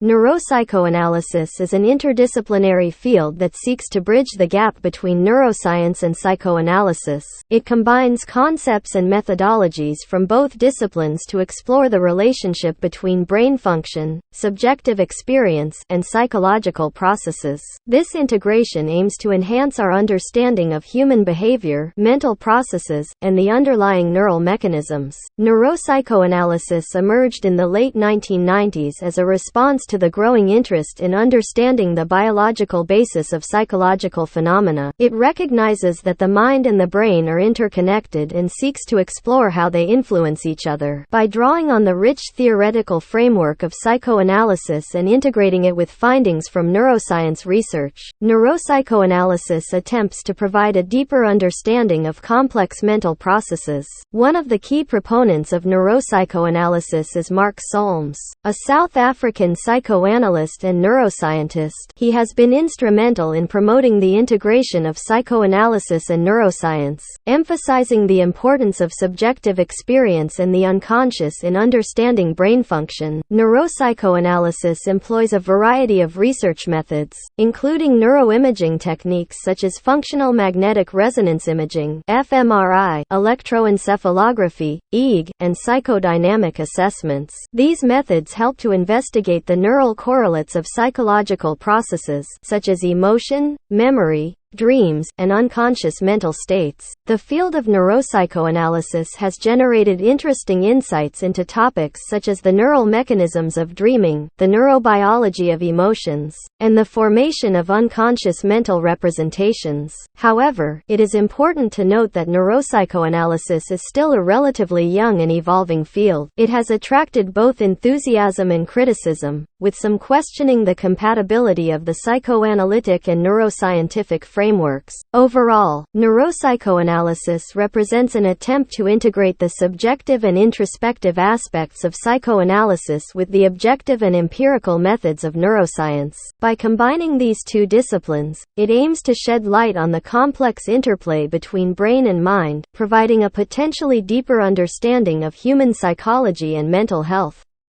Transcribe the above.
Neuropsychoanalysis is an interdisciplinary field that seeks to bridge the gap between neuroscience and psychoanalysis. It combines concepts and methodologies from both disciplines to explore the relationship between brain function, subjective experience, and psychological processes. This integration aims to enhance our understanding of human behavior, mental processes, and the underlying neural mechanisms. Neuropsychoanalysis emerged in the late 1990s as a response to the growing interest in understanding the biological basis of psychological phenomena. It recognizes that the mind and the brain are interconnected and seeks to explore how they influence each other. By drawing on the rich theoretical framework of psychoanalysis and integrating it with findings from neuroscience research, neuropsychoanalysis attempts to provide a deeper understanding of complex mental processes. One of the key proponents of neuropsychoanalysis is Mark Solms, a South African psychoanalyst and neuroscientist. He has been instrumental in promoting the integration of psychoanalysis and neuroscience, emphasizing the importance of subjective experience and the unconscious in understanding brain function. Neuropsychoanalysis employs a variety of research methods, including neuroimaging techniques such as functional magnetic resonance imaging (fMRI), electroencephalography (EEG), and psychodynamic assessments. These methods help to investigate the neural correlates of psychological processes, such as emotion, memory, dreams, and unconscious mental states. The field of neuropsychoanalysis has generated interesting insights into topics such as the neural mechanisms of dreaming, the neurobiology of emotions, and the formation of unconscious mental representations. However, it is important to note that neuropsychoanalysis is still a relatively young and evolving field. It has attracted both enthusiasm and criticism, with some questioning the compatibility of the psychoanalytic and neuroscientific frameworks. Overall, neuropsychoanalysis represents an attempt to integrate the subjective and introspective aspects of psychoanalysis with the objective and empirical methods of neuroscience. By combining these two disciplines, it aims to shed light on the complex interplay between brain and mind, providing a potentially deeper understanding of human psychology and mental health.